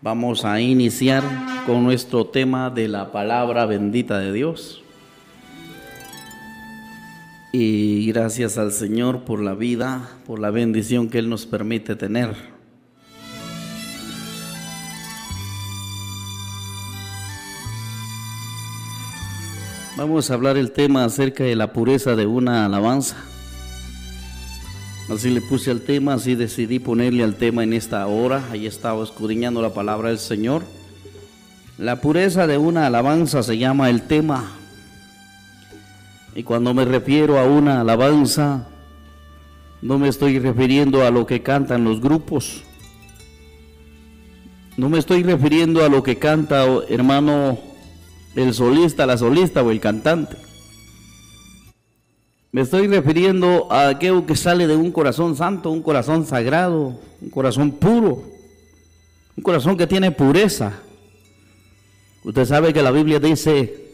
Vamos a iniciar con nuestro tema de la palabra bendita de Dios. Y gracias al Señor por la vida, por la bendición que Él nos permite tener. Vamos a hablar el tema acerca de la pureza de una alabanza. Así le puse al tema, así decidí ponerle al tema en esta hora. Ahí estaba escudriñando la palabra del Señor. La pureza de una alabanza se llama el tema. Y cuando me refiero a una alabanza, no me estoy refiriendo a lo que cantan los grupos. No me estoy refiriendo a lo que canta, hermano, el solista, la solista o el cantante. Me estoy refiriendo a aquello que sale de un corazón santo, un corazón sagrado, un corazón puro, un corazón que tiene pureza. Usted sabe que la Biblia dice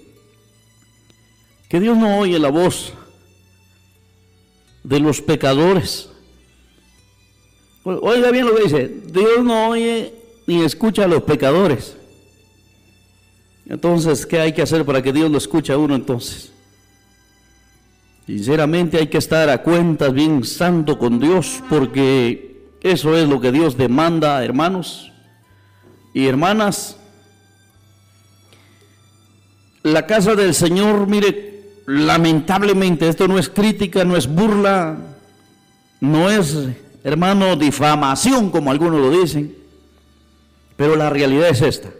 que Dios no oye la voz de los pecadores. Oiga bien lo que dice, Dios no oye ni escucha a los pecadores. Entonces, ¿qué hay que hacer para que Dios lo escuche a uno entonces? Sinceramente hay que estar a cuentas bien santo con Dios, porque eso es lo que Dios demanda, hermanos y hermanas. La casa del Señor, mire, lamentablemente, esto no es crítica, no es burla, no es, hermano, difamación como algunos lo dicen, pero la realidad es esta.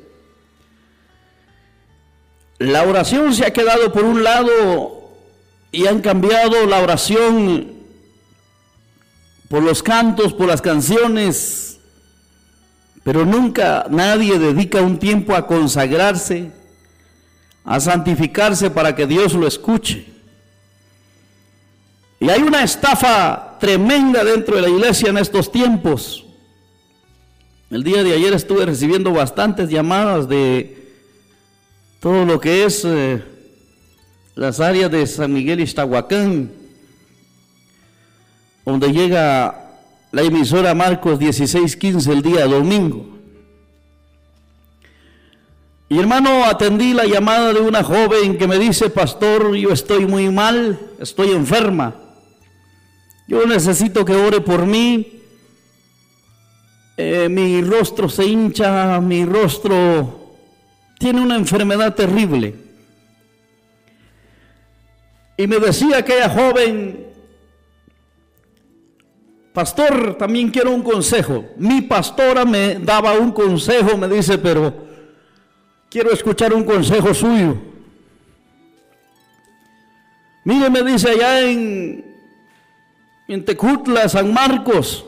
La oración se ha quedado por un lado y han cambiado la oración por los cantos, por las canciones, pero nunca nadie dedica un tiempo a consagrarse, a santificarse para que Dios lo escuche. Y hay una estafa tremenda dentro de la iglesia en estos tiempos. El día de ayer estuve recibiendo bastantes llamadas de todo lo que es las áreas de San Miguel Ixtahuacán, donde llega la emisora Marcos 16:15 el día domingo. Y hermano, atendí la llamada de una joven que me dice: pastor, yo estoy muy mal, estoy enferma, yo necesito que ore por mí, mi rostro se hincha, mi rostro tiene una enfermedad terrible. Y me decía aquella joven: pastor, también quiero un consejo. Mi pastora me daba un consejo, me dice, pero quiero escuchar un consejo suyo. Mire, me dice, allá en Tejutla, San Marcos,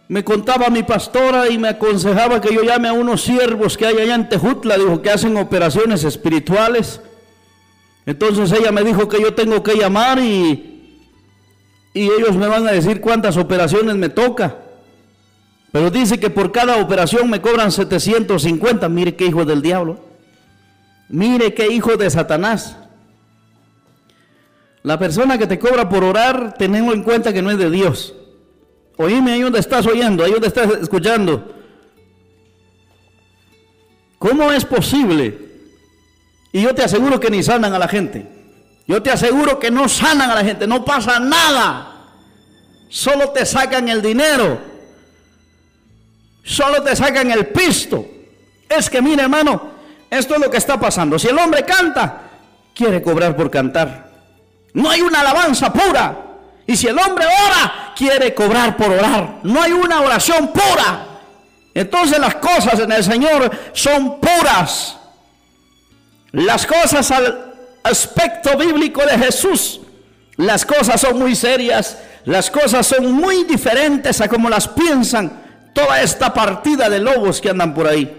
me contaba mi pastora y me aconsejaba que yo llame a unos siervos que hay allá en Tejutla, dijo, que hacen operaciones espirituales. Entonces ella me dijo que yo tengo que llamar y ellos me van a decir cuántas operaciones me toca. Pero dice que por cada operación me cobran 750. Mire qué hijo del diablo. Mire qué hijo de Satanás. La persona que te cobra por orar, tenedlo en cuenta que no es de Dios. Oíme ahí donde estás oyendo, ahí donde estás escuchando. ¿Cómo es posible? Y yo te aseguro que ni sanan a la gente. Yo te aseguro que no sanan a la gente, no pasa nada. Solo te sacan el dinero. Solo te sacan el pisto. Es que mire, hermano, esto es lo que está pasando. Si el hombre canta, quiere cobrar por cantar. No hay una alabanza pura. Y si el hombre ora, quiere cobrar por orar. No hay una oración pura. Entonces las cosas en el Señor son puras. Las cosas al aspecto bíblico de Jesús, las cosas son muy serias, las cosas son muy diferentes a como las piensan toda esta partida de lobos que andan por ahí.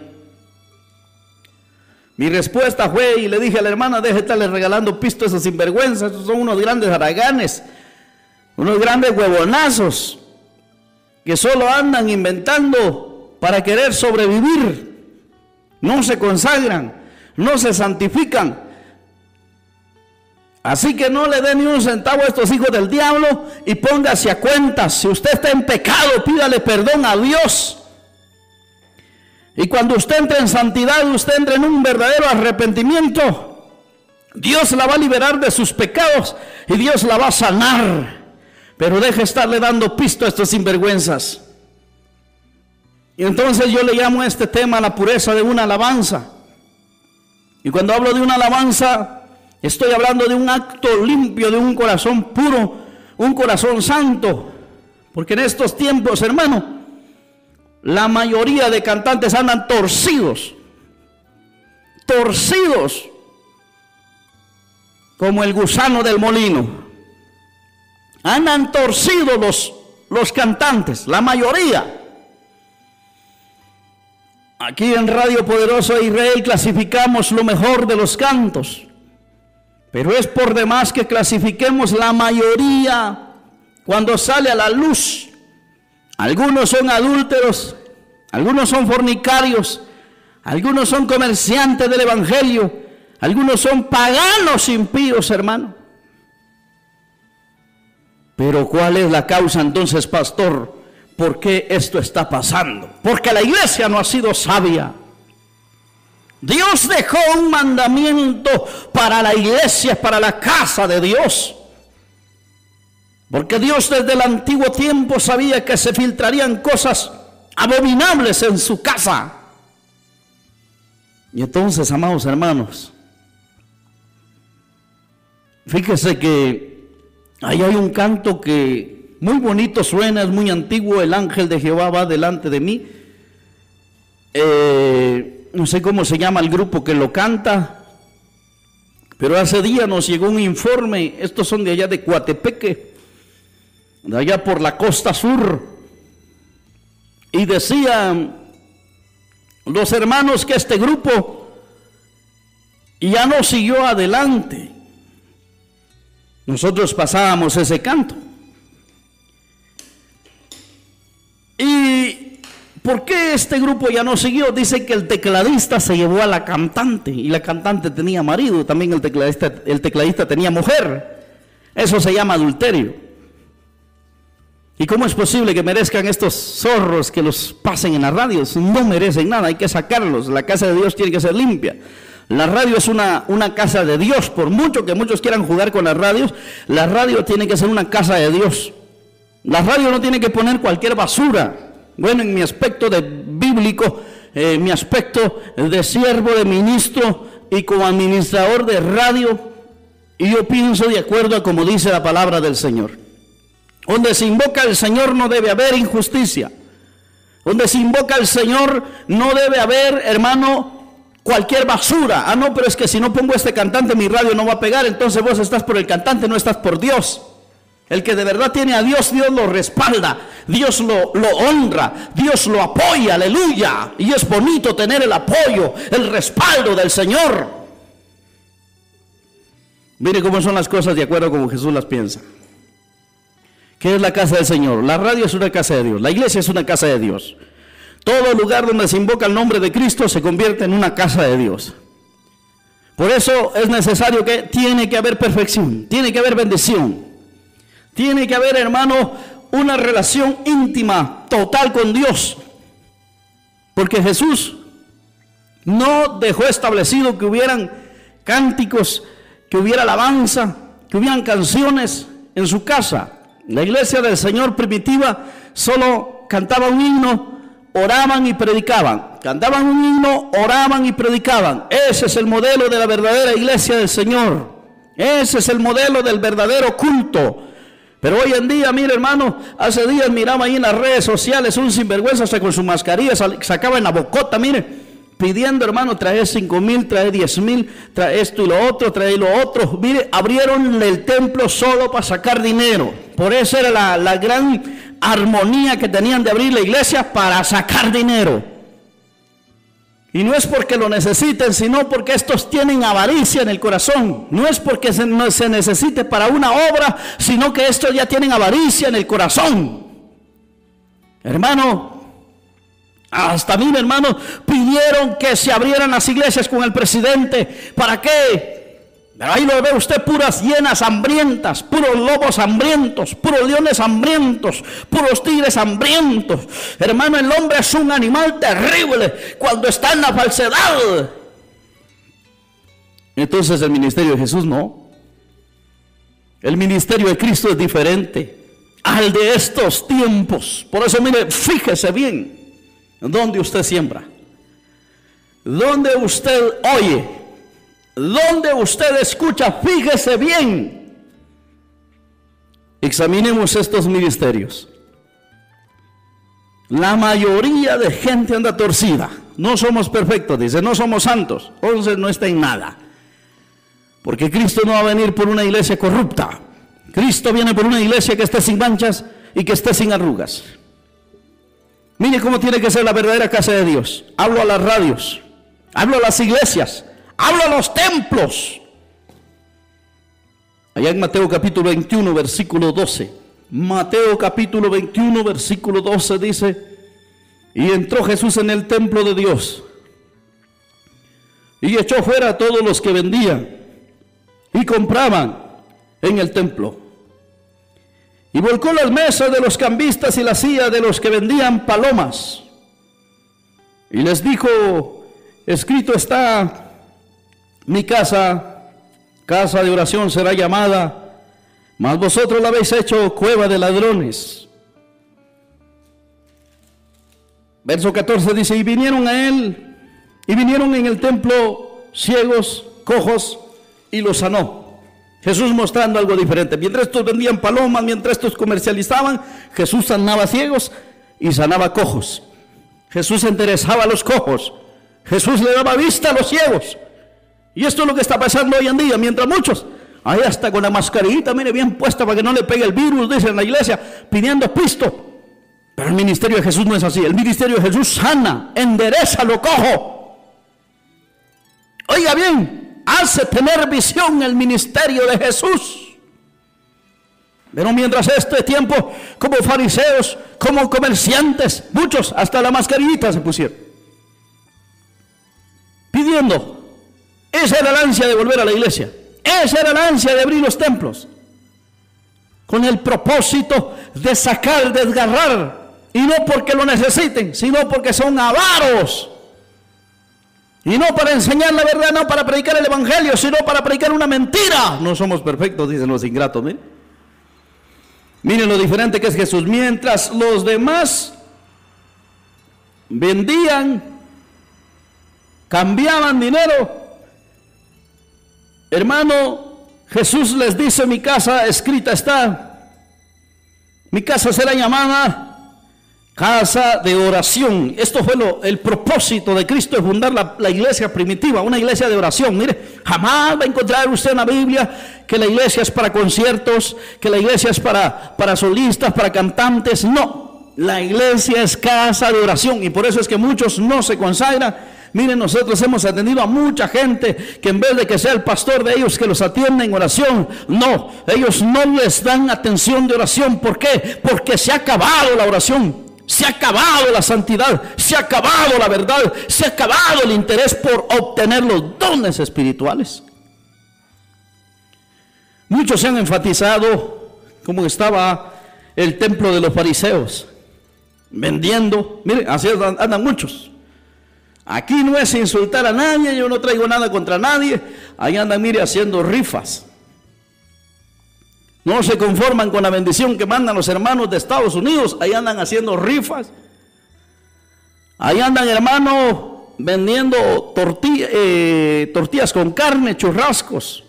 Mi respuesta fue, y le dije a la hermana, deje de estarle regalando pisto a esos sinvergüenzas, esos son unos grandes haraganes, unos grandes huevonazos, que solo andan inventando para querer sobrevivir, no se consagran, no se santifican. Así que no le dé ni un centavo a estos hijos del diablo y póngase a cuentas. Si usted está en pecado, pídale perdón a Dios. Y cuando usted entre en santidad, usted entre en un verdadero arrepentimiento, Dios la va a liberar de sus pecados y Dios la va a sanar. Pero deje estarle dando pisto a estos sinvergüenzas. Y entonces yo le llamo a este tema la pureza de una alabanza. Y cuando hablo de una alabanza, estoy hablando de un acto limpio, de un corazón puro, un corazón santo. Porque en estos tiempos, hermano, la mayoría de cantantes andan torcidos, como el gusano del molino. Andan torcidos los cantantes, la mayoría. Aquí en Radio Poderoso Israel clasificamos lo mejor de los cantos, pero es por demás que clasifiquemos la mayoría cuando sale a la luz. Algunos son adúlteros, algunos son fornicarios, algunos son comerciantes del evangelio, algunos son paganos impíos, hermano. Pero ¿cuál es la causa entonces, pastor? ¿Por qué esto está pasando? Porque la iglesia no ha sido sabia. Dios dejó un mandamiento para la iglesia, para la casa de Dios. Porque Dios desde el antiguo tiempo sabía que se filtrarían cosas abominables en su casa. Y entonces, amados hermanos, fíjese que ahí hay un canto que muy bonito suena, es muy antiguo. El ángel de Jehová va delante de mí. No sé cómo se llama el grupo que lo canta, pero hace días nos llegó un informe. Estos son de allá de Coatepeque, de allá por la costa sur, y decían los hermanos que este grupo ya no siguió adelante. Nosotros pasábamos ese canto. ¿Y por qué este grupo ya no siguió? Dice que el tecladista se llevó a la cantante, y la cantante tenía marido, también el tecladista tenía mujer. Eso se llama adulterio. ¿Y cómo es posible que merezcan estos zorros que los pasen en las radios? No merecen nada, hay que sacarlos. La casa de Dios tiene que ser limpia. La radio es una casa de Dios. Por mucho que muchos quieran jugar con las radios, la radio tiene que ser una casa de Dios. La radio no tiene que poner cualquier basura. Bueno, en mi aspecto de bíblico, mi aspecto de siervo, de ministro y como administrador de radio, y yo pienso de acuerdo a como dice la palabra del Señor. Donde se invoca al Señor no debe haber injusticia. Donde se invoca al Señor no debe haber, hermano, cualquier basura. Ah, no, pero es que si no pongo este cantante mi radio no va a pegar. Entonces vos estás por el cantante, no estás por Dios. El que de verdad tiene a Dios, Dios lo respalda, Dios lo honra, Dios lo apoya, aleluya. Y es bonito tener el apoyo, el respaldo del Señor. Mire cómo son las cosas de acuerdo a como Jesús las piensa. ¿Qué es la casa del Señor? La radio es una casa de Dios, la iglesia es una casa de Dios. Todo lugar donde se invoca el nombre de Cristo se convierte en una casa de Dios. Por eso es necesario que tiene que haber perfección, tiene que haber bendición. Tiene que haber, hermano, una relación íntima, total con Dios. Porque Jesús no dejó establecido que hubieran cánticos, que hubiera alabanza, que hubieran canciones en su casa. La iglesia del Señor primitiva solo cantaba un himno, oraban y predicaban. Cantaban un himno, oraban y predicaban. Ese es el modelo de la verdadera iglesia del Señor. Ese es el modelo del verdadero culto. Pero hoy en día, mire hermano, hace días miraba ahí en las redes sociales un sinvergüenza hasta con su mascarilla, sacaba en la bocota, mire, pidiendo, hermano, trae 5,000, trae 10,000, trae esto y lo otro, trae lo otro. Mire, abrieron el templo solo para sacar dinero. Por eso era la gran armonía que tenían de abrir la iglesia, para sacar dinero. Y no es porque lo necesiten, sino porque estos tienen avaricia en el corazón. No es porque se necesite para una obra, sino que estos ya tienen avaricia en el corazón. Hermano, hasta mí, hermano, pidieron que se abrieran las iglesias con el presidente. ¿Para qué? Pero ahí lo ve usted, puras hienas hambrientas, puros lobos hambrientos, puros leones hambrientos, puros tigres hambrientos. Hermano, el hombre es un animal terrible cuando está en la falsedad. Entonces el ministerio de Jesús no. El ministerio de Cristo es diferente al de estos tiempos. Por eso, mire, fíjese bien dónde usted siembra, dónde usted oye, dónde usted escucha. Fíjese bien. Examinemos estos ministerios. La mayoría de gente anda torcida. No somos perfectos, dice, no somos santos. Entonces no está en nada. Porque Cristo no va a venir por una iglesia corrupta. Cristo viene por una iglesia que esté sin manchas y que esté sin arrugas. Mire cómo tiene que ser la verdadera casa de Dios. Hablo a las radios, hablo a las iglesias, hablo a los templos. Allá en Mateo capítulo 21, versículo 12. Mateo capítulo 21, versículo 12 dice: y entró Jesús en el templo de Dios y echó fuera a todos los que vendían y compraban en el templo, y volcó las mesas de los cambistas y las sillas de los que vendían palomas, y les dijo: escrito está, mi casa, casa de oración será llamada, mas vosotros la habéis hecho cueva de ladrones. Verso 14 dice: y vinieron a él, y vinieron en el templo ciegos, cojos, y los sanó. Jesús mostrando algo diferente. Mientras estos vendían palomas, mientras estos comercializaban, Jesús sanaba ciegos y sanaba cojos. Jesús enderezaba a los cojos. Jesús le daba vista a los ciegos. Y esto es lo que está pasando hoy en día. Mientras muchos, ahí hasta con la mascarita, mire, bien puesta para que no le pegue el virus, dice en la iglesia, pidiendo pisto. Pero el ministerio de Jesús no es así. El ministerio de Jesús sana, endereza lo cojo. Oiga bien, hace tener visión el ministerio de Jesús. Pero mientras este tiempo, como fariseos, como comerciantes, muchos hasta la mascarita se pusieron, pidiendo. Esa era la ansia de volver a la iglesia, esa era la ansia de abrir los templos, con el propósito de sacar, desgarrar, y no porque lo necesiten, sino porque son avaros. Y no para enseñar la verdad, no para predicar el evangelio, sino para predicar una mentira. No somos perfectos, dicen los ingratos. Miren lo diferente que es Jesús. Mientras los demás vendían, cambiaban dinero, hermano, Jesús les dice: mi casa escrita está, mi casa será llamada casa de oración. Esto fue el propósito de Cristo, de fundar la iglesia primitiva, una iglesia de oración. Mire, jamás va a encontrar usted en la Biblia que la iglesia es para conciertos, que la iglesia es para solistas, para cantantes. No, la iglesia es casa de oración, y por eso es que muchos no se consagran. Miren, nosotros hemos atendido a mucha gente que en vez de que sea el pastor de ellos que los atienda en oración, no, ellos no les dan atención de oración. ¿Por qué? Porque se ha acabado la oración. Se ha acabado la santidad, se ha acabado la verdad, se ha acabado el interés por obtener los dones espirituales. Muchos se han enfatizado como estaba el templo de los fariseos, vendiendo. Miren, así andan muchos. Aquí no es insultar a nadie, yo no traigo nada contra nadie. Ahí andan, mire, haciendo rifas. No se conforman con la bendición que mandan los hermanos de Estados Unidos. Ahí andan haciendo rifas. Ahí andan, hermano, vendiendo tortillas con carne, churrascos.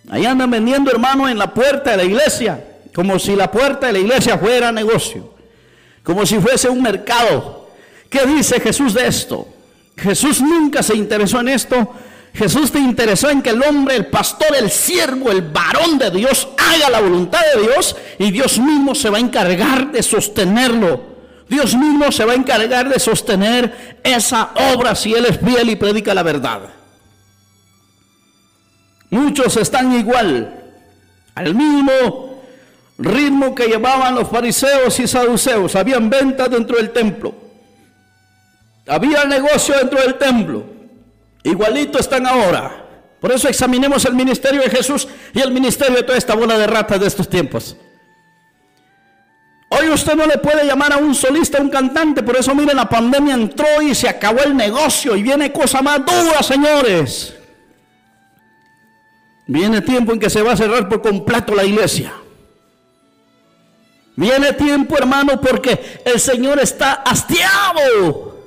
Ahí andan vendiendo, hermano, en la puerta de la iglesia, como si la puerta de la iglesia fuera negocio, como si fuese un mercado. ¿Qué dice Jesús de esto? Jesús nunca se interesó en esto. Jesús te interesó en que el hombre, el pastor, el siervo, el varón de Dios haga la voluntad de Dios, y Dios mismo se va a encargar de sostenerlo. Dios mismo se va a encargar de sostener esa obra si Él es fiel y predica la verdad. Muchos están igual, al mismo ritmo que llevaban los fariseos y saduceos. Habían ventas dentro del templo, había negocio dentro del templo. Igualito están ahora. Por eso examinemos el ministerio de Jesús y el ministerio de toda esta bola de ratas de estos tiempos. Hoy usted no le puede llamar a un solista, a un cantante. Por eso miren, la pandemia entró y se acabó el negocio. Y viene cosa más dura, señores. Viene tiempo en que se va a cerrar por completo la iglesia. Viene tiempo, hermano, porque el Señor está hastiado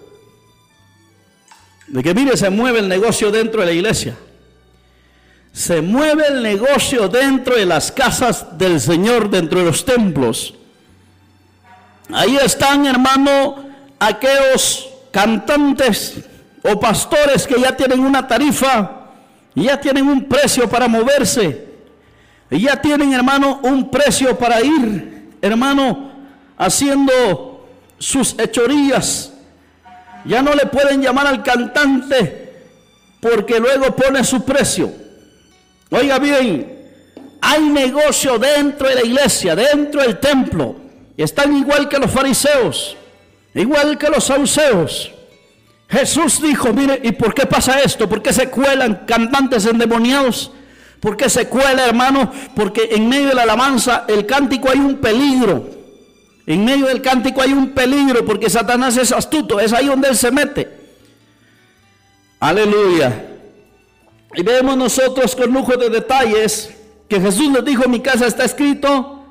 de que, mire, se mueve el negocio dentro de la iglesia. Se mueve el negocio dentro de las casas del Señor, dentro de los templos. Ahí están, hermano, aquellos cantantes o pastores que ya tienen una tarifa, ya tienen un precio para moverse, y ya tienen, hermano, un precio para ir, hermano, haciendo sus hechorías. Ya no le pueden llamar al cantante porque luego pone su precio. Oiga bien, hay negocio dentro de la iglesia, dentro del templo. Están igual que los fariseos, igual que los saduceos. Jesús dijo, mire, ¿y por qué pasa esto? ¿Por qué se cuelan cantantes endemoniados? ¿Por qué se cuela, hermano? Porque en medio de la alabanza, el cántico, hay un peligro. En medio del cántico hay un peligro, porque Satanás es astuto, es ahí donde él se mete. Aleluya. Y vemos nosotros con lujo de detalles que Jesús les dijo, en mi casa está escrito,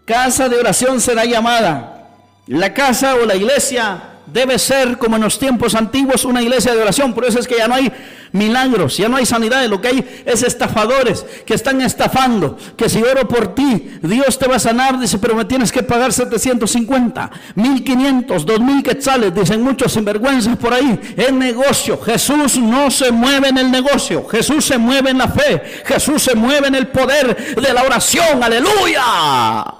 casa de oración será llamada. La casa o la iglesia debe ser, como en los tiempos antiguos, una iglesia de oración. Por eso es que ya no hay milagros, ya no hay sanidades. Lo que hay es estafadores que están estafando, que si oro por ti, Dios te va a sanar. Dice, pero me tienes que pagar 750, 1500, 2000 quetzales. Dicen muchos sinvergüenzas por ahí. Es negocio. Jesús no se mueve en el negocio. Jesús se mueve en la fe. Jesús se mueve en el poder de la oración. Aleluya.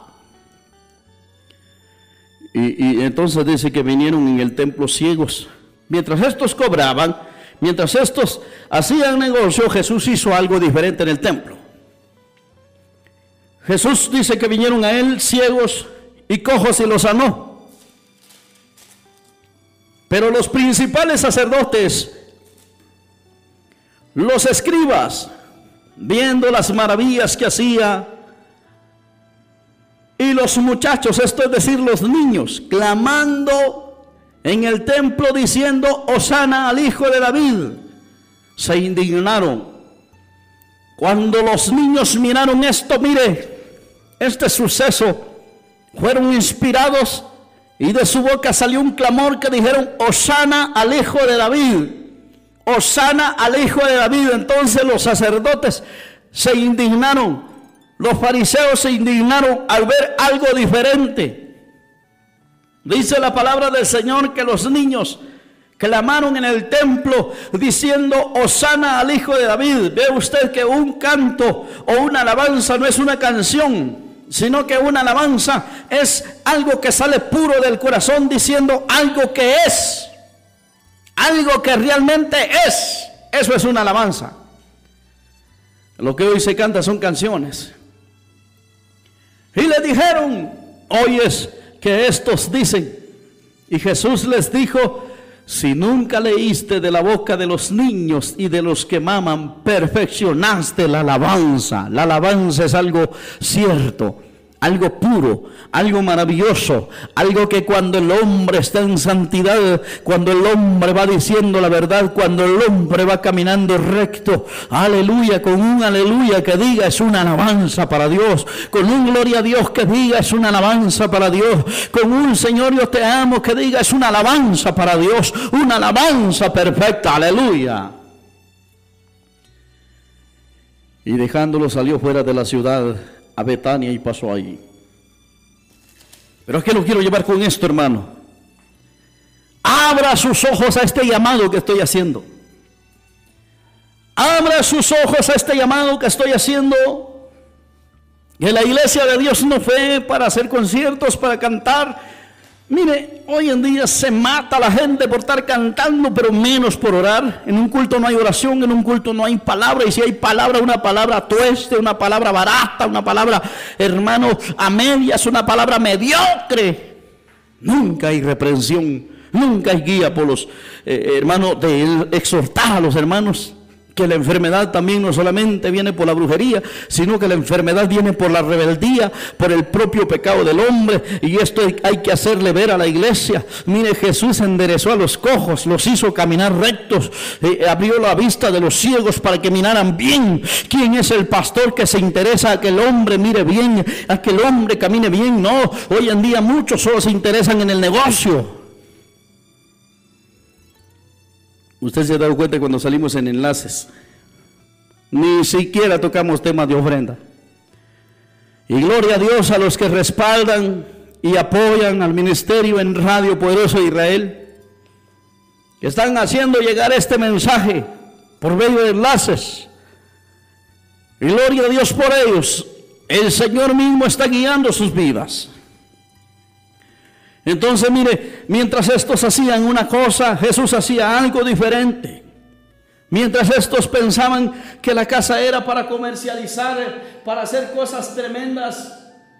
Y entonces dice que vinieron en el templo ciegos. Mientras estos cobraban, mientras estos hacían negocio, Jesús hizo algo diferente en el templo. Jesús dice que vinieron a él ciegos y cojos y los sanó. Pero los principales sacerdotes, los escribas, viendo las maravillas que hacía, y los muchachos, esto es decir, los niños, clamando en el templo diciendo, Hosana al Hijo de David, se indignaron. Cuando los niños miraron esto, mire, este suceso, fueron inspirados y de su boca salió un clamor que dijeron, Hosana al Hijo de David, Hosana al Hijo de David. Entonces los sacerdotes se indignaron. Los fariseos se indignaron al ver algo diferente. Dice la palabra del Señor que los niños clamaron en el templo diciendo, Hosana al Hijo de David. Ve usted que un canto o una alabanza no es una canción, sino que una alabanza es algo que sale puro del corazón diciendo algo que es, algo que realmente es. Eso es una alabanza. Lo que hoy se canta son canciones. Y le dijeron, oyes que estos dicen. Y Jesús les dijo, si nunca leíste de la boca de los niños y de los que maman, perfeccionaste la alabanza. La alabanza es algo cierto, algo puro, algo maravilloso, algo que cuando el hombre está en santidad, cuando el hombre va diciendo la verdad, cuando el hombre va caminando recto, aleluya, con un aleluya que diga es una alabanza para Dios, con un gloria a Dios que diga es una alabanza para Dios, con un Señor yo te amo que diga es una alabanza para Dios, una alabanza perfecta, aleluya. Y dejándolo salió fuera de la ciudad a Betania y pasó ahí. Pero es que lo quiero llevar con esto, hermano. Abra sus ojos a este llamado que estoy haciendo. Abra sus ojos a este llamado que estoy haciendo. Que la iglesia de Dios no fue para hacer conciertos, para cantar. Mire, hoy en día se mata la gente por estar cantando, pero menos por orar. En un culto no hay oración, en un culto no hay palabra. Y si hay palabra, una palabra tueste, una palabra barata, una palabra, hermano, a medias, una palabra mediocre. Nunca hay reprensión, nunca hay guía por los hermanos, de exhortar a los hermanos que la enfermedad también no solamente viene por la brujería, sino que la enfermedad viene por la rebeldía, por el propio pecado del hombre, y esto hay que hacerle ver a la iglesia. Mire, Jesús enderezó a los cojos, los hizo caminar rectos, abrió la vista de los ciegos para que miraran bien. ¿Quién es el pastor que se interesa a que el hombre mire bien, a que el hombre camine bien? No, hoy en día muchos solo se interesan en el negocio. Usted se ha dado cuenta cuando salimos en enlaces, ni siquiera tocamos temas de ofrenda. Y gloria a Dios a los que respaldan y apoyan al ministerio en Radio Poderoso de Israel, que están haciendo llegar este mensaje por medio de enlaces. Y gloria a Dios por ellos. El Señor mismo está guiando sus vidas. Entonces mire, mientras estos hacían una cosa, Jesús hacía algo diferente. Mientras estos pensaban que la casa era para comercializar, para hacer cosas tremendas,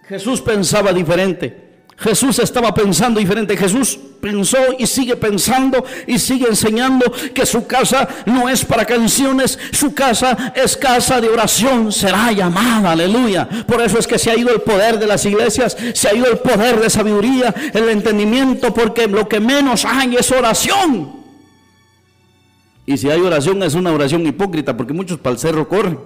Jesús pensaba diferente. Jesús estaba pensando diferente. Jesús pensó y sigue pensando y sigue enseñando que su casa no es para canciones, su casa es casa de oración, será llamada, aleluya. Por eso es que se ha ido el poder de las iglesias, se ha ido el poder de sabiduría, el entendimiento, porque lo que menos hay es oración. Y si hay oración, es una oración hipócrita, porque muchos para el cerro corren.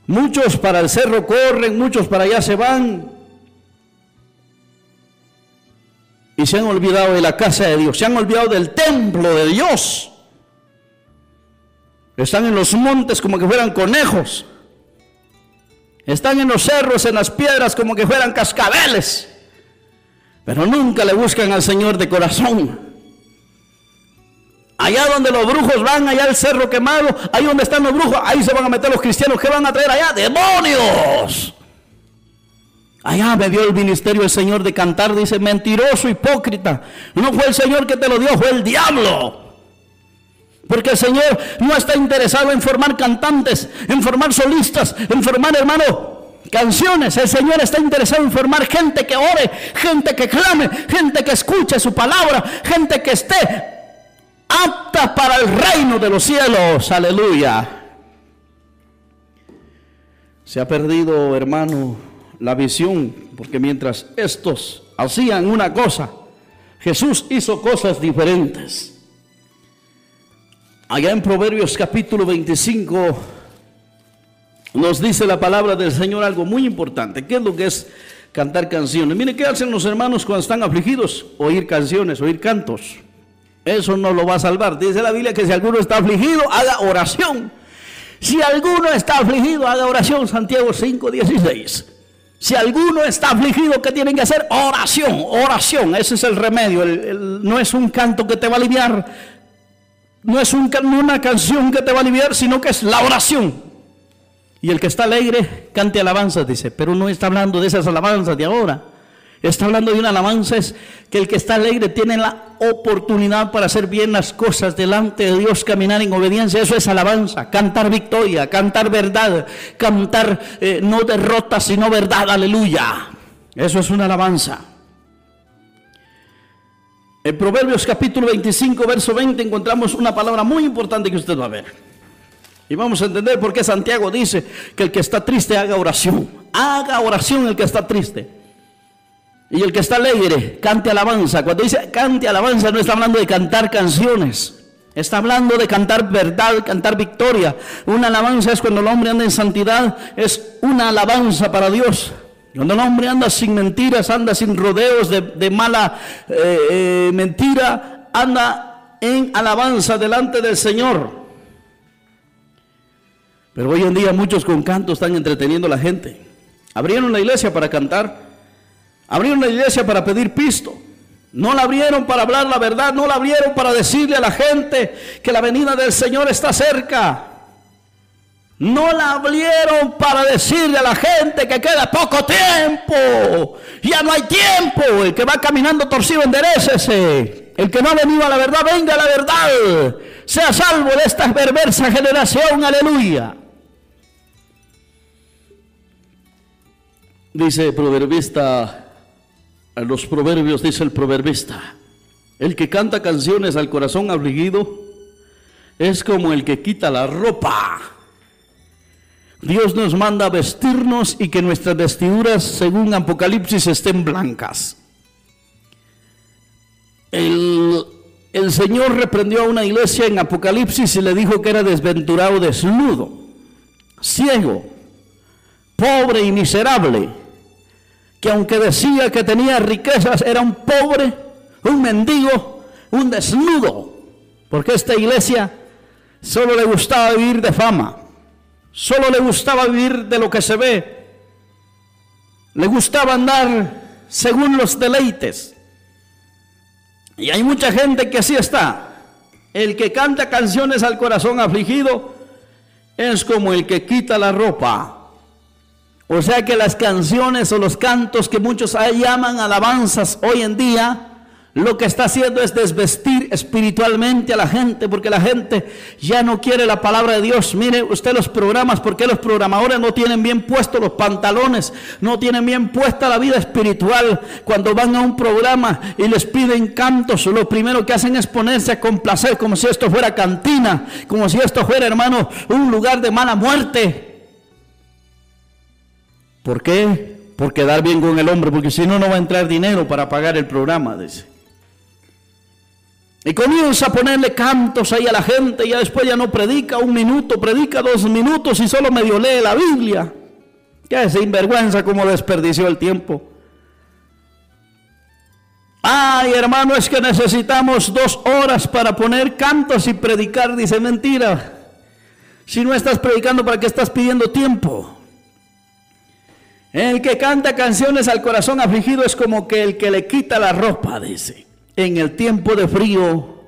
Muchos para el cerro corren, muchos para allá se van. Y se han olvidado de la casa de Dios, se han olvidado del templo de Dios. Están en los montes como que fueran conejos. Están en los cerros, en las piedras como que fueran cascabeles. Pero nunca le buscan al Señor de corazón. Allá donde los brujos van, allá el cerro quemado, ahí donde están los brujos, ahí se van a meter los cristianos. ¿Qué van a traer allá? ¡Demonios! Allá me dio el ministerio el Señor de cantar, dice, mentiroso, hipócrita. No fue el Señor que te lo dio, fue el diablo. Porque el Señor no está interesado en formar cantantes, en formar solistas, en formar, hermano, canciones. El Señor está interesado en formar gente que ore, gente que clame, gente que escuche su palabra, gente que esté apta para el reino de los cielos. Aleluya. Se ha perdido, hermano, la visión, porque mientras estos hacían una cosa, Jesús hizo cosas diferentes. Allá en Proverbios capítulo 25 nos dice la palabra del Señor algo muy importante. ¿Qué es lo que es cantar canciones? Mire, ¿qué hacen los hermanos cuando están afligidos? Oír canciones, oír cantos. Eso no lo va a salvar. Dice la Biblia que si alguno está afligido, haga oración. Si alguno está afligido, haga oración. Santiago 5:16. Si alguno está afligido, ¿qué tienen que hacer? Oración, oración, ese es el remedio. No es un canto que te va a aliviar, no es una canción que te va a aliviar, sino que es la oración. Y el que está alegre, cante alabanzas, dice, pero no está hablando de esas alabanzas de ahora. Está hablando de una alabanza, es que el que está alegre tiene la oportunidad para hacer bien las cosas delante de Dios, caminar en obediencia. Eso es alabanza, cantar victoria, cantar verdad, cantar no derrota sino verdad, aleluya. Eso es una alabanza. En Proverbios capítulo 25 verso 20 encontramos una palabra muy importante que usted va a ver. Y vamos a entender por qué Santiago dice que el que está triste haga oración. Haga oración el que está triste. Y el que está alegre, cante alabanza. Cuando dice cante alabanza, no está hablando de cantar canciones. Está hablando de cantar verdad, cantar victoria. Una alabanza es cuando el hombre anda en santidad, es una alabanza para Dios. Cuando el hombre anda sin mentiras, anda sin rodeos de mala mentira, anda en alabanza delante del Señor. Pero hoy en día muchos con canto están entreteniendo a la gente. Abrieron la iglesia para cantar. Abrieron la iglesia para pedir pisto. No la abrieron para hablar la verdad. No la abrieron para decirle a la gente que la venida del Señor está cerca. No la abrieron para decirle a la gente que queda poco tiempo. Ya no hay tiempo. El que va caminando torcido, enderécese. El que no ha venido a la verdad, venga a la verdad. Sea salvo de esta perversa generación. Aleluya. Dice el proverbista. A los proverbios dice el proverbista: el que canta canciones al corazón afligido, es como el que quita la ropa. Dios nos manda a vestirnos y que nuestras vestiduras, según Apocalipsis, estén blancas. El Señor reprendió a una iglesia en Apocalipsis y le dijo que era desventurado, desnudo, ciego, pobre y miserable, que aunque decía que tenía riquezas, era un pobre, un mendigo, un desnudo, porque esta iglesia solo le gustaba vivir de fama, solo le gustaba vivir de lo que se ve, le gustaba andar según los deleites. Y hay mucha gente que así está. El que canta canciones al corazón afligido es como el que quita la ropa. O sea que las canciones o los cantos que muchos llaman alabanzas hoy en día, lo que está haciendo es desvestir espiritualmente a la gente, porque la gente ya no quiere la palabra de Dios. Mire usted los programas, porque los programadores no tienen bien puestos los pantalones, no tienen bien puesta la vida espiritual. Cuando van a un programa y les piden cantos, lo primero que hacen es ponerse a complacer, como si esto fuera cantina, como si esto fuera, hermano, un lugar de mala muerte. ¿Por qué? Por quedar bien con el hombre, porque si no, no va a entrar dinero para pagar el programa, dice. Y comienza a ponerle cantos ahí a la gente, y ya después ya no predica 1 minuto, predica 2 minutos y solo medio lee la Biblia. Qué sinvergüenza, como desperdició el tiempo. Ay, hermano, es que necesitamos 2 horas para poner cantos y predicar. Dice, mentira. Si no estás predicando, ¿para qué estás pidiendo tiempo? El que canta canciones al corazón afligido es como que el que le quita la ropa, dice, en el tiempo de frío,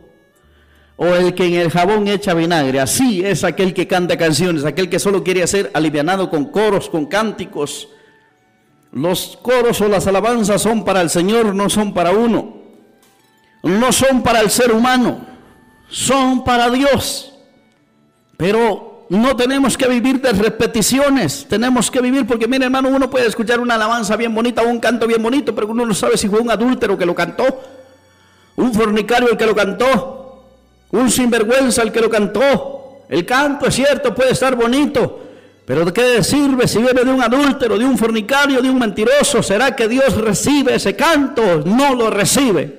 o el que en el jabón echa vinagre. Así es aquel que canta canciones, aquel que solo quiere ser alivianado con coros, con cánticos. Los coros o las alabanzas son para el Señor, no son para uno, no son para el ser humano, son para Dios. Pero no tenemos que vivir de repeticiones, tenemos que vivir, porque mire, hermano, uno puede escuchar una alabanza bien bonita, un canto bien bonito, pero uno no sabe si fue un adúltero que lo cantó, un fornicario el que lo cantó, un sinvergüenza el que lo cantó. El canto, es cierto, puede estar bonito, pero ¿de qué sirve si viene de un adúltero, de un fornicario, de un mentiroso? ¿Será que Dios recibe ese canto? No lo recibe.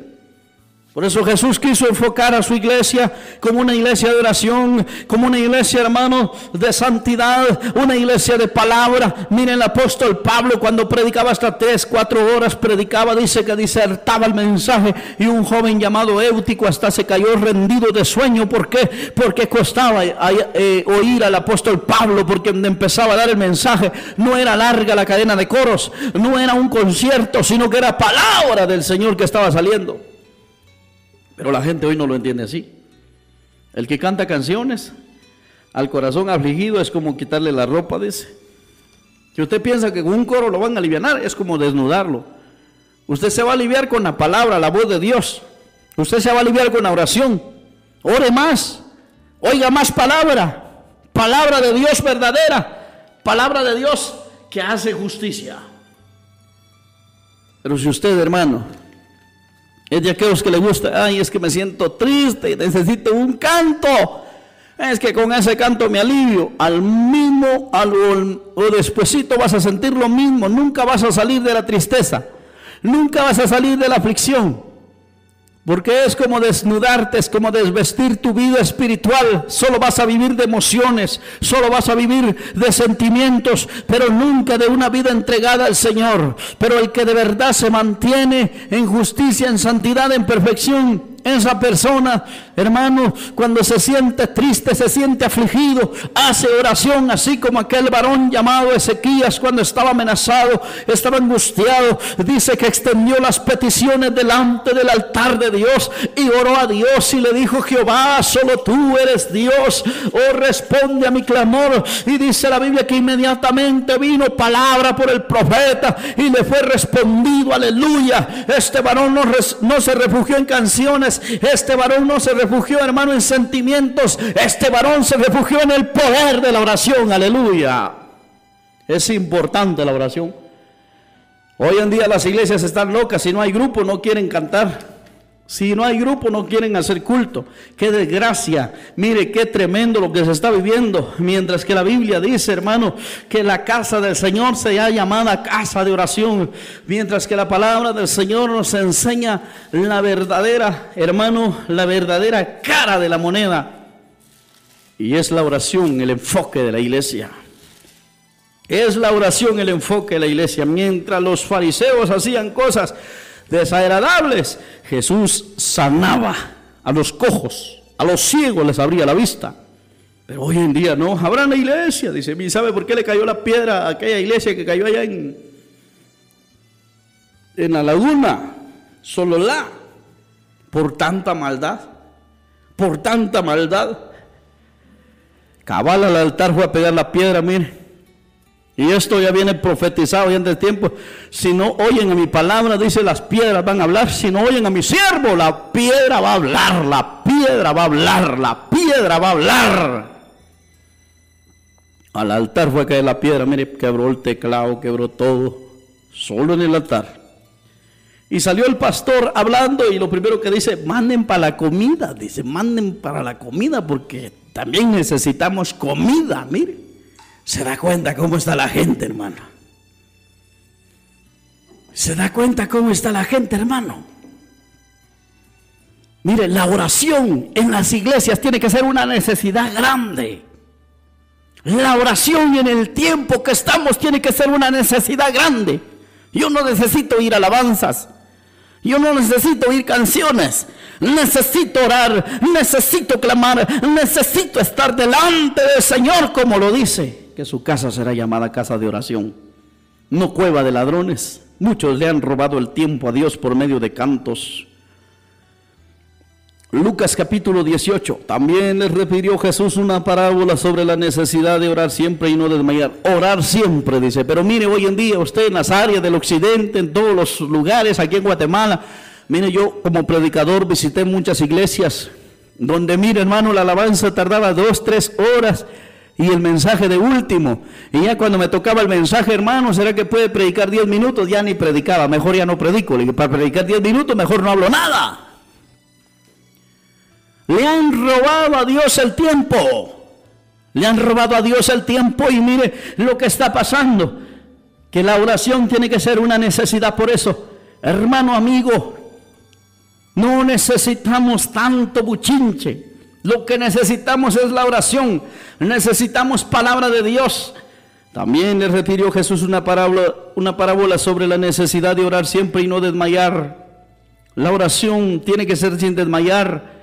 Por eso Jesús quiso enfocar a su iglesia como una iglesia de oración, como una iglesia, hermano, de santidad, una iglesia de palabra. Miren, el apóstol Pablo, cuando predicaba hasta 3, 4 horas, predicaba, dice que disertaba el mensaje, y un joven llamado Éutico hasta se cayó rendido de sueño. ¿Por qué? Porque costaba oír al apóstol Pablo, porque empezaba a dar el mensaje. No era larga la cadena de coros, no era un concierto, sino que era palabra del Señor que estaba saliendo. Pero la gente hoy no lo entiende así. El que canta canciones al corazón afligido es como quitarle la ropa, dice. Si usted piensa que con un coro lo van a aliviar, es como desnudarlo. Usted se va a aliviar con la palabra, la voz de Dios. Usted se va a aliviar con la oración. Ore más, oiga más palabra, palabra de Dios verdadera, palabra de Dios que hace justicia. Pero si usted, hermano, es de aquellos que le gusta, ay, es que me siento triste y necesito un canto, es que con ese canto me alivio, o despuesito vas a sentir lo mismo, nunca vas a salir de la tristeza, nunca vas a salir de la aflicción, porque es como desnudarte, es como desvestir tu vida espiritual. Solo vas a vivir de emociones, solo vas a vivir de sentimientos, pero nunca de una vida entregada al Señor. Pero el que de verdad se mantiene en justicia, en santidad, en perfección, esa persona, hermano, cuando se siente triste, se siente afligido, hace oración, así como aquel varón llamado Ezequías cuando estaba amenazado, estaba angustiado. Dice que extendió las peticiones delante del altar de Dios y oró a Dios y le dijo: Jehová, solo tú eres Dios, oh, responde a mi clamor. Y dice la Biblia que inmediatamente vino palabra por el profeta y le fue respondido. Aleluya. Este varón no se refugió en canciones, este varón no se refugió, hermano, en sentimientos, este varón se refugió en el poder de la oración. Aleluya. Es importante la oración. Hoy en día las iglesias están locas, si no hay grupo no quieren cantar. Si no hay grupo, no quieren hacer culto. Qué desgracia. Mire, qué tremendo lo que se está viviendo. Mientras que la Biblia dice, hermano, que la casa del Señor sea llamada casa de oración. Mientras que la palabra del Señor nos enseña la verdadera, hermano, la verdadera cara de la moneda. Y es la oración el enfoque de la iglesia. Es la oración el enfoque de la iglesia. Mientras los fariseos hacían cosas desagradables, Jesús sanaba a los cojos, a los ciegos les abría la vista. Pero hoy en día no, habrá una iglesia, dice, ¿y sabe por qué le cayó la piedra a aquella iglesia que cayó allá en la laguna? Sololá, por tanta maldad, por tanta maldad. Cabal al altar fue a pegar la piedra, mire. Y esto ya viene profetizado ya en el tiempo. Si no oyen a mi palabra, dice, las piedras van a hablar. Si no oyen a mi siervo, la piedra va a hablar, la piedra va a hablar, la piedra va a hablar. Al altar fue a caer la piedra, mire, quebró el teclado, quebró todo, solo en el altar. Y salió el pastor hablando y lo primero que dice, manden para la comida, dice, manden para la comida porque también necesitamos comida, mire. ¿Se da cuenta cómo está la gente, hermano? ¿Se da cuenta cómo está la gente, hermano? Mire, la oración en las iglesias tiene que ser una necesidad grande. La oración en el tiempo que estamos tiene que ser una necesidad grande. Yo no necesito oír alabanzas. Yo no necesito oír canciones. Necesito orar, necesito clamar, necesito estar delante del Señor como lo dice. Que su casa será llamada casa de oración, no cueva de ladrones. Muchos le han robado el tiempo a Dios por medio de cantos. Lucas capítulo 18, también les refirió Jesús una parábola sobre la necesidad de orar siempre y no desmayar. Orar siempre, dice, pero mire, hoy en día usted en las áreas del occidente, en todos los lugares, aquí en Guatemala, mire, yo como predicador visité muchas iglesias, donde mire, hermano, la alabanza tardaba 2, 3 horas, y el mensaje de último, y ya cuando me tocaba el mensaje, hermano, ¿será que puede predicar 10 minutos? Ya ni predicaba, mejor ya no predico. Le dije, para predicar 10 minutos mejor no hablo nada. Le han robado a Dios el tiempo. Le han robado a Dios el tiempo y mire lo que está pasando. Que la oración tiene que ser una necesidad. Por eso, hermano, amigo, no necesitamos tanto buchinche. Lo que necesitamos es la oración. Necesitamos palabra de Dios. También le refirió Jesús una parábola sobre la necesidad de orar siempre y no desmayar. La oración tiene que ser sin desmayar.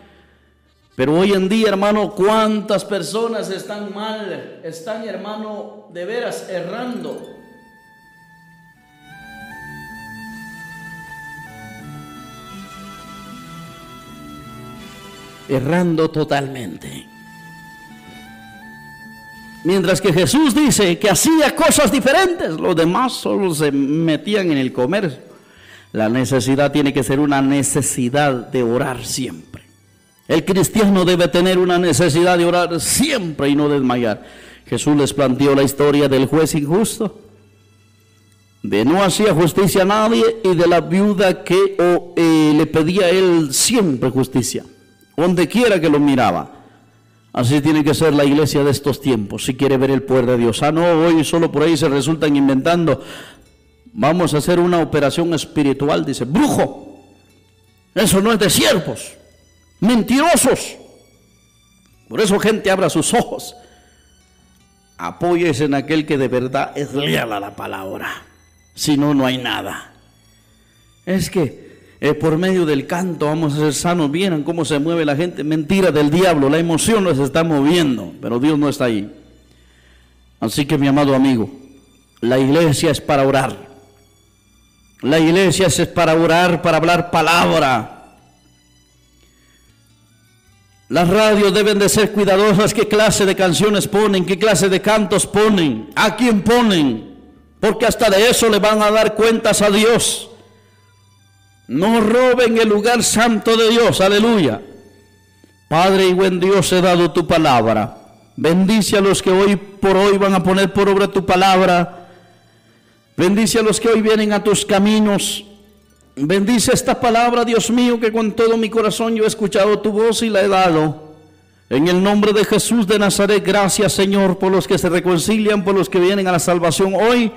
Pero hoy en día, hermano, cuántas personas están mal, están, hermano, de veras errando. Errando totalmente. Mientras que Jesús dice que hacía cosas diferentes, los demás solo se metían en el comercio. La necesidad tiene que ser una necesidad de orar siempre. El cristiano debe tener una necesidad de orar siempre y no desmayar. Jesús les planteó la historia del juez injusto, de no hacía justicia a nadie, y de la viuda que le pedía a él siempre justicia, donde quiera que lo miraba. Así tiene que ser la iglesia de estos tiempos, si quiere ver el poder de Dios. No, hoy solo por ahí se resultan inventando, vamos a hacer una operación espiritual, dice, brujo, eso no es de siervos, mentirosos. Por eso, gente, abra sus ojos, apóyese en aquel que de verdad es leal a la palabra, si no, no hay nada. Es que por medio del canto vamos a ser sanos. Vieran cómo se mueve la gente. Mentira del diablo, la emoción nos está moviendo, pero Dios no está ahí. Así que, mi amado amigo, la iglesia es para orar. La iglesia es para orar, para hablar palabra. Las radios deben de ser cuidadosas. ¿Qué clase de canciones ponen? ¿Qué clase de cantos ponen? ¿A quién ponen? Porque hasta de eso le van a dar cuentas a Dios. No roben el lugar santo de Dios, aleluya. Padre y buen Dios, he dado tu palabra. Bendice a los que hoy por hoy van a poner por obra tu palabra. Bendice a los que hoy vienen a tus caminos. Bendice esta palabra, Dios mío, que con todo mi corazón yo he escuchado tu voz y la he dado. En el nombre de Jesús de Nazaret, gracias, Señor, por los que se reconcilian, por los que vienen a la salvación hoy.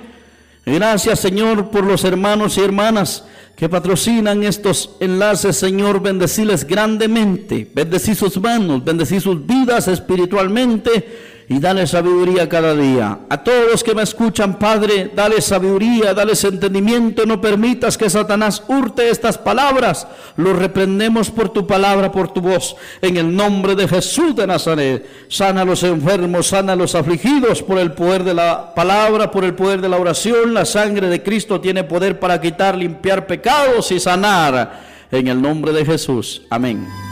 Gracias, Señor, por los hermanos y hermanas que patrocinan estos enlaces, Señor. Bendeciles grandemente, bendecí sus manos, bendecí sus vidas espiritualmente y dale sabiduría cada día. A todos los que me escuchan, Padre, dale sabiduría, dale entendimiento. No permitas que Satanás hurte estas palabras. Lo reprendemos por tu palabra, por tu voz. En el nombre de Jesús de Nazaret, sana a los enfermos, sana a los afligidos por el poder de la palabra, por el poder de la oración. La sangre de Cristo tiene poder para quitar, limpiar pecados y sanar. En el nombre de Jesús. Amén.